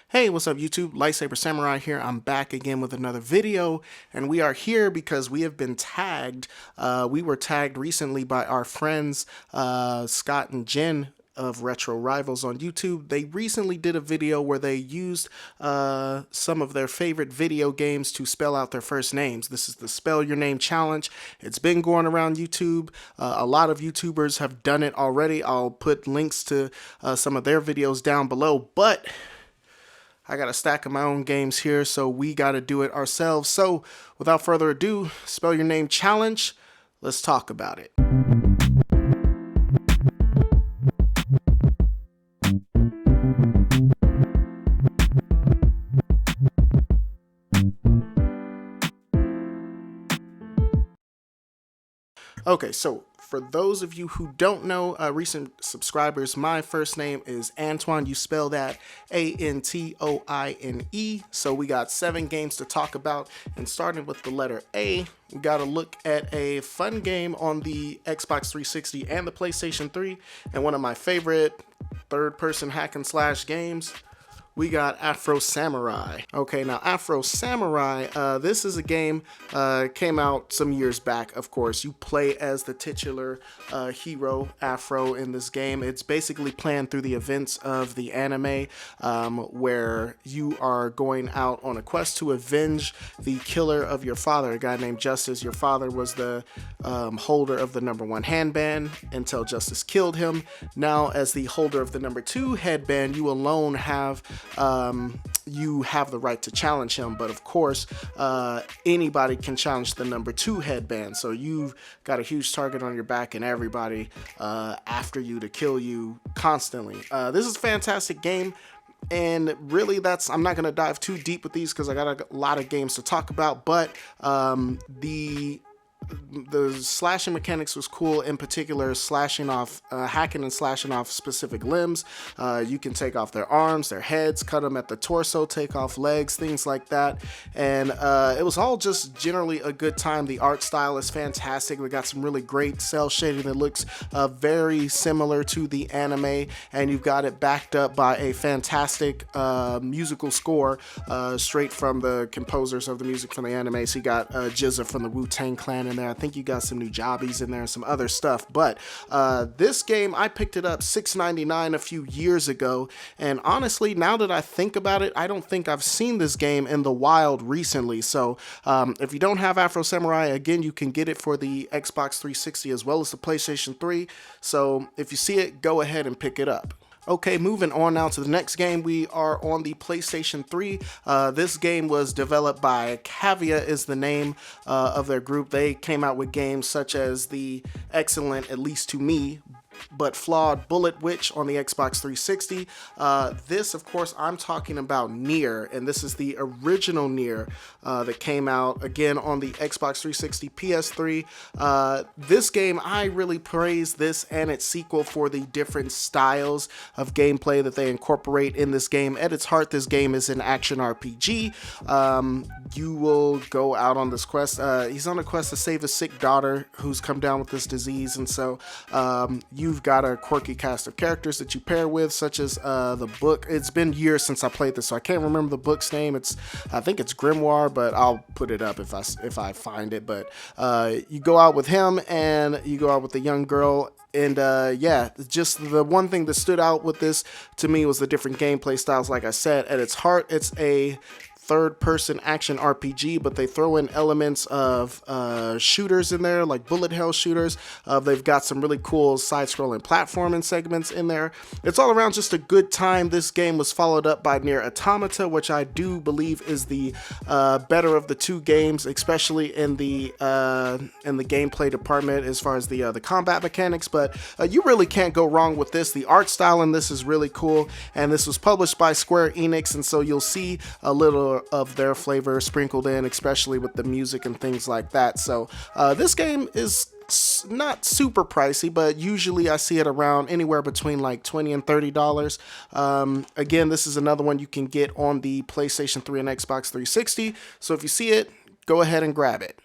Hey, what's up YouTube? Lightsaber Samurai here. I'm back again with another video, and we are here because we have been tagged. We were tagged recently by our friends Scott and Jen of Retro Rivals on YouTube. They recently did a video where they used some of their favorite video games to spell out their first names. This is the Spell Your Name Challenge. It's been going around YouTube. A lot of YouTubers have done it already. I'll put links to some of their videos down below, but I got a stack of my own games here, so we got to do it ourselves. So without further ado, Spell Your Name Challenge. Let's talk about it. Okay, so for those of you who don't know, recent subscribers, my first name is Antoine. You spell that A-N-T-O-I-N-E. So we got 7 games to talk about, and starting with the letter A, we got to look at a fun game on the Xbox 360 and the PlayStation 3, and one of my favorite third-person hack and slash games. We got Afro Samurai. Okay, now Afro Samurai, this is a game, came out some years back, of course. You play as the titular hero, Afro, in this game. It's basically playing through the events of the anime, where you are going out on a quest to avenge the killer of your father, a guy named Justice. Your father was the holder of the #1 headband until Justice killed him. Now, as the holder of the #2 headband, you alone have the right to challenge him, but of course anybody can challenge the #2 headband, so you've got a huge target on your back and everybody after you to kill you constantly. This is a fantastic game, and really I'm not going to dive too deep with these because I got a lot of games to talk about, but the slashing mechanics was cool. In particular, hacking and slashing off specific limbs. You can take off their arms, their heads, cut them at the torso, take off legs, things like that. And it was all just generally a good time. The art style is fantastic. We got some really great cell shading that looks very similar to the anime, and you've got it backed up by a fantastic musical score straight from the composers of the music from the anime. So you got GZA from the Wu-Tang Clan in there. I think you got some new jobbies in there and some other stuff, but this game, I picked it up $6.99 a few years ago, and honestly, now that I think about it, I don't think I've seen this game in the wild recently. So if you don't have Afro Samurai, again, you can get it for the Xbox 360 as well as the PlayStation 3, so if you see it, go ahead and pick it up. Okay, moving on now to the next game. We are on the PlayStation 3. This game was developed by Cavia is the name of their group. They came out with games such as the excellent, at least to me, but flawed Bullet Witch on the Xbox 360. This, of course, I'm talking about Nier, and this is the original Nier that came out again on the Xbox 360, PS3. This game, I really praise this and its sequel for the different styles of gameplay that they incorporate in this game. At its heart, this game is an action RPG. You will go out on this quest. He's on a quest to save his sick daughter who's come down with this disease, and so you've got a quirky cast of characters that you pair with, such as the book. It's been years since I played this, so I can't remember the book's name. I think it's Grimoire, but I'll put it up if I find it. But you go out with him, and you go out with the young girl. And yeah, just the one thing that stood out with this to me was the different gameplay styles. Like I said, at its heart, it's a third-person action RPG, but they throw in elements of shooters in there, like bullet hell shooters. They've got some really cool side-scrolling platforming segments in there. It's all around just a good time. This game was followed up by Nier Automata, which I do believe is the better of the two games, especially in the gameplay department as far as the combat mechanics. But you really can't go wrong with this. The art style in this is really cool, and this was published by Square Enix, and so you'll see a little of their flavor sprinkled in, especially with the music and things like that. So this game is not super pricey, but usually I see it around anywhere between like $20 and $30. Again, this is another one you can get on the PlayStation 3 and Xbox 360, so if you see it, go ahead and grab it.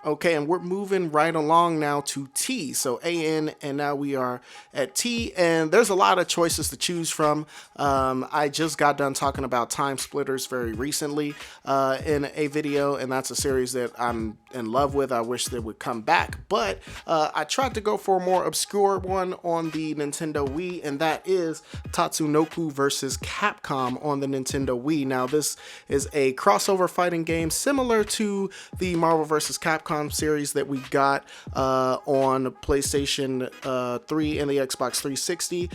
Okay, and we're moving right along now to T. So AN, and now we are at T, and there's a lot of choices to choose from. I just got done talking about Time Splitters very recently in a video, and that's a series that I'm in love with. I wish they would come back, but I tried to go for a more obscure one on the Nintendo Wii, and that is Tatsunoko versus Capcom on the Nintendo Wii. Now, this is a crossover fighting game similar to the Marvel vs. Capcom series that we got on PlayStation 3 and the Xbox 360,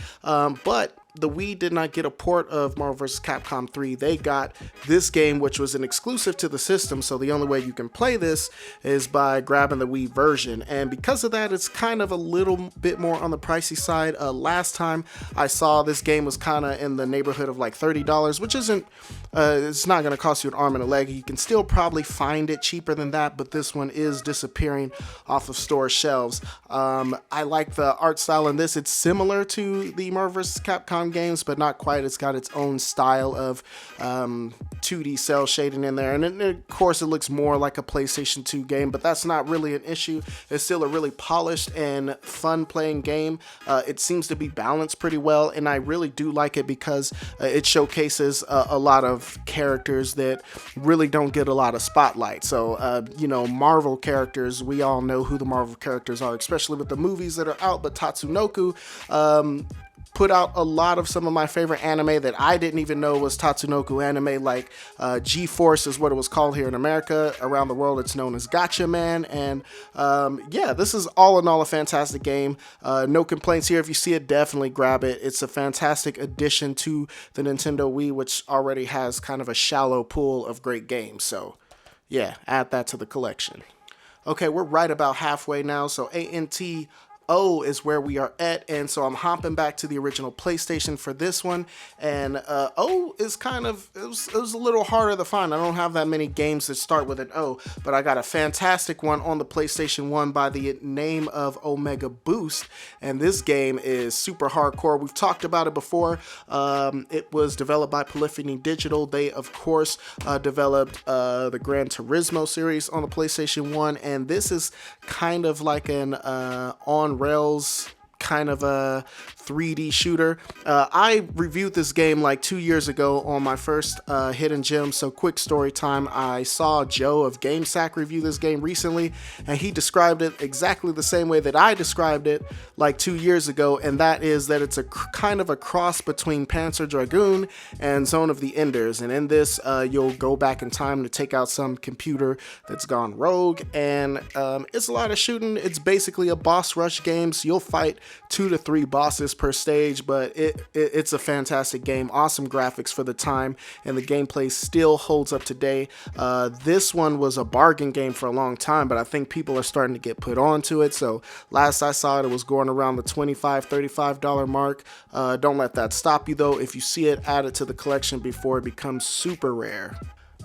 but the Wii did not get a port of Marvel vs. Capcom 3. They got this game, which was an exclusive to the system, so the only way you can play this is by grabbing the Wii version, and because of that, it's kind of a little bit more on the pricey side. Last time I saw this game was kind of in the neighborhood of like $30, which isn't, it's not going to cost you an arm and a leg. You can still probably find it cheaper than that, but this one is disappearing off of store shelves. I like the art style in this. It's similar to the Marvel vs. Capcom games, but not quite. It's got its own style of 2D cell shading in there, and of course it looks more like a PlayStation 2 game, but that's not really an issue. It's still a really polished and fun playing game. It seems to be balanced pretty well, and I really do like it because it showcases a lot of characters that really don't get a lot of spotlight. So you know, Marvel characters, we all know who the Marvel characters are, especially with the movies that are out, but Tatsunoko put out a lot of some of my favorite anime that I didn't even know was Tatsunoko anime, like G-Force is what it was called here in America. Around the world, it's known as Gotcha Man, and yeah, this is all in all a fantastic game. No complaints here. If you see it, definitely grab it. It's a fantastic addition to the Nintendo Wii, which already has kind of a shallow pool of great games, so yeah, add that to the collection. Okay, we're right about halfway now, so ANT O is where we are at, and so I'm hopping back to the original PlayStation for this one, and O is kind of, it was a little harder to find. I don't have that many games that start with an O, but I got a fantastic one on the PlayStation 1 by the name of Omega Boost, and this game is super hardcore. We've talked about it before. It was developed by Polyphony Digital. They, of course, developed the Gran Turismo series on the PlayStation 1, and this is kind of like an on rails kind of a 3D shooter. I reviewed this game like 2 years ago on my first Hidden Gem, so quick story time. I saw Joe of GameSack review this game recently, and he described it exactly the same way that I described it like 2 years ago, and that is that it's a kind of a cross between Panzer Dragoon and Zone of the Enders, and in this you'll go back in time to take out some computer that's gone rogue, and it's a lot of shooting. It's basically a boss rush game, so you'll fight 2 to 3 bosses per stage, but it's a fantastic game. Awesome graphics for the time, and the gameplay still holds up today. This one was a bargain game for a long time, but I think people are starting to get put onto it. So last I saw it was going around the $25, $35 mark. Don't let that stop you though. If you see it, add it to the collection before it becomes super rare.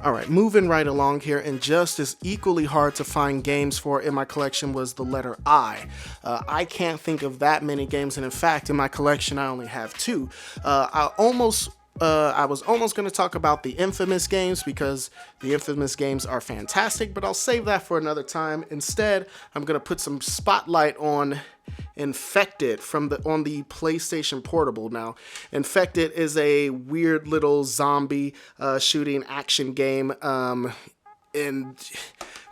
All right, moving right along here, and just as equally hard to find games for in my collection was the letter I. I can't think of that many games, and in fact, in my collection, I only have 2. I was almost going to talk about the Infamous games because the Infamous games are fantastic, but I'll save that for another time. Instead, I'm going to put some spotlight on Infected on the PlayStation Portable. Now, Infected is a weird little zombie shooting action game, and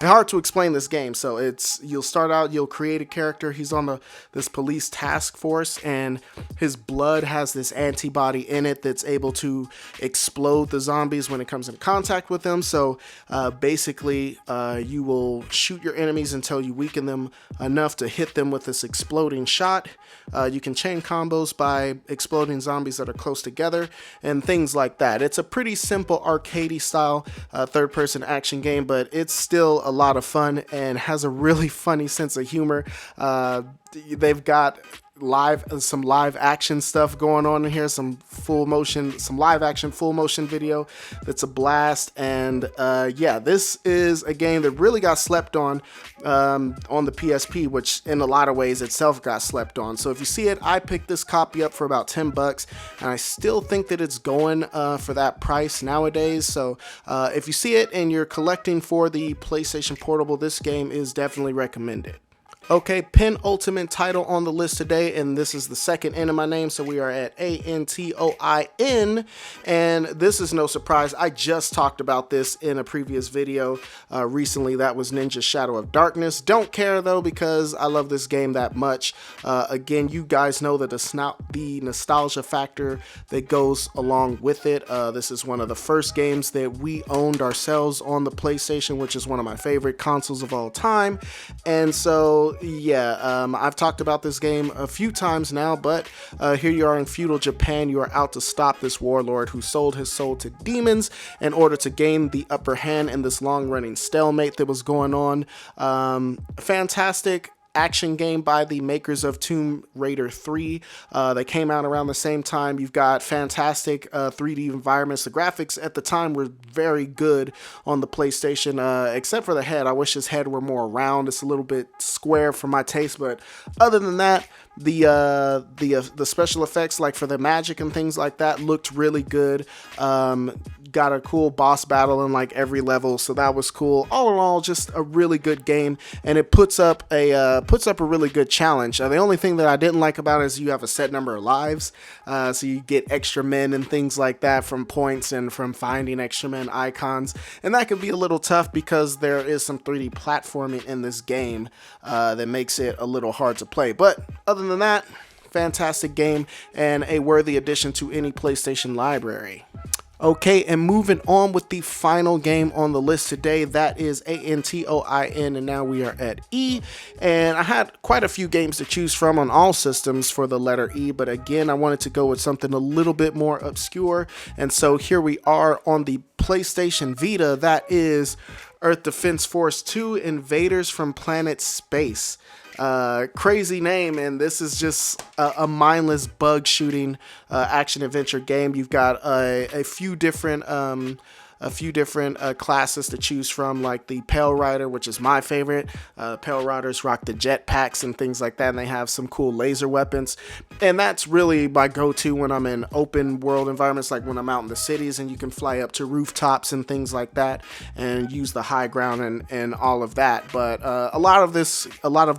hard to explain this game. So you'll start out, you'll create a character. He's on this police task force, and his blood has this antibody in it that's able to explode the zombies when it comes in contact with them. So basically, you will shoot your enemies until you weaken them enough to hit them with this exploding shot. You can chain combos by exploding zombies that are close together and things like that. It's a pretty simple arcadey style third-person action game, but it's still a lot of fun and has a really funny sense of humor. They've got some live action stuff going on in here, some live action full motion video that's a blast. And yeah, this is a game that really got slept on the PSP, which in a lot of ways itself got slept on. So if you see it, I picked this copy up for about $10, and I still think that it's going for that price nowadays. So if you see it and you're collecting for the PlayStation Portable, this game is definitely recommended. Okay, penultimate title on the list today, and this is the second N in my name, so we are at Antoin, and this is no surprise. I just talked about this in a previous video recently. That was Ninja Shadow of Darkness. Don't care though, because I love this game that much. Again, you guys know that the nostalgia factor that goes along with it. This is one of the first games that we owned ourselves on the PlayStation, which is one of my favorite consoles of all time, and so yeah, I've talked about this game a few times now, but here you are in feudal Japan. You are out to stop this warlord who sold his soul to demons in order to gain the upper hand in this long-running stalemate that was going on. Fantastic action game by the makers of Tomb Raider 3. They came out around the same time. You've got fantastic 3D environments. The graphics at the time were very good on the PlayStation, except for the head. I wish his head were more round. It's a little bit square for my taste, but other than that, the special effects, like for the magic and things like that, looked really good. Got a cool boss battle in like every level, so that was cool. All in all, just a really good game, and it puts up a really good challenge. The only thing that I didn't like about it is you have a set number of lives, so you get extra men and things like that from points and from finding extra men icons, and that can be a little tough because there is some 3D platforming in this game that makes it a little hard to play. But other than that, fantastic game and a worthy addition to any PlayStation library. Okay, and moving on with the final game on the list today, that is Antoin, and now we are at E. And I had quite a few games to choose from on all systems for the letter E, but again, I wanted to go with something a little bit more obscure, and so here we are on the PlayStation Vita. That is Earth Defense Force 2: Invaders from Planet Space. Crazy name, and this is just a mindless bug shooting action adventure game. You've got a few different classes to choose from, like the Pale Rider, which is my favorite. Pale Riders rock the jetpacks and things like that, and they have some cool laser weapons. And that's really my go-to when I'm in open world environments, like when I'm out in the cities and you can fly up to rooftops and things like that and use the high ground and all of that. But a lot of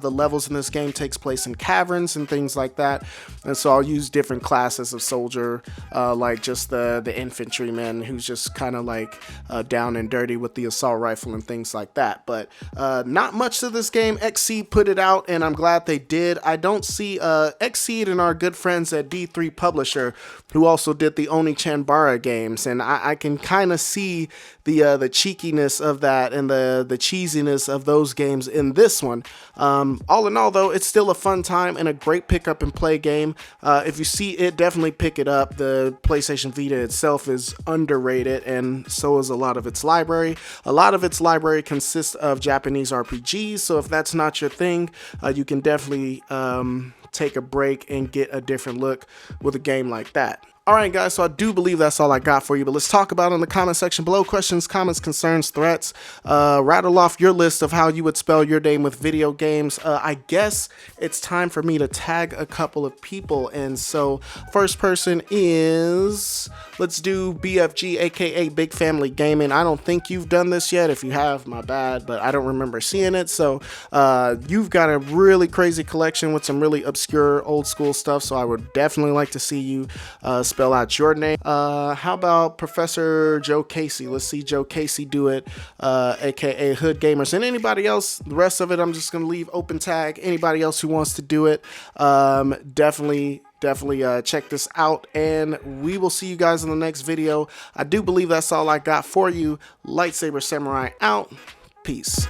the levels in this game takes place in caverns and things like that. And so I'll use different classes of soldier, like just the infantryman, who's just kind of like down and dirty with the assault rifle and things like that. But not much to this game. Xseed put it out, and I'm glad they did. I don't see Xseed and our good friends at D3 Publisher, who also did the Oni-Chanbara games, and I can kind of see the cheekiness of that and the cheesiness of those games in this one. All in all, though, it's still a fun time and a great pick up and play game. If you see it, definitely pick it up. The PlayStation Vita itself is underrated, and so is a lot of its library. A lot of its library consists of Japanese RPGs, so if that's not your thing, you can definitely take a break and get a different look with a game like that. Alright guys, so I do believe that's all I got for you, but let's talk about it in the comment section below. Questions, comments, concerns, threats. Rattle off your list of how you would spell your name with video games. I guess it's time for me to tag a couple of people, and so first person is, let's do BFG, aka Big Family Gaming. I don't think you've done this yet. If you have, my bad, but I don't remember seeing it. So you've got a really crazy collection with some really obscure old school stuff, so I would definitely like to see you spell out your name. How about Professor Joe Casey? Let's see Joe Casey do it, aka Hood Gamers. And anybody else, the rest of it I'm just gonna leave open tag. Anybody else who wants to do it, definitely check this out, and we will see you guys in the next video. I do believe that's all I got for you. Lightsaber Samurai out. Peace.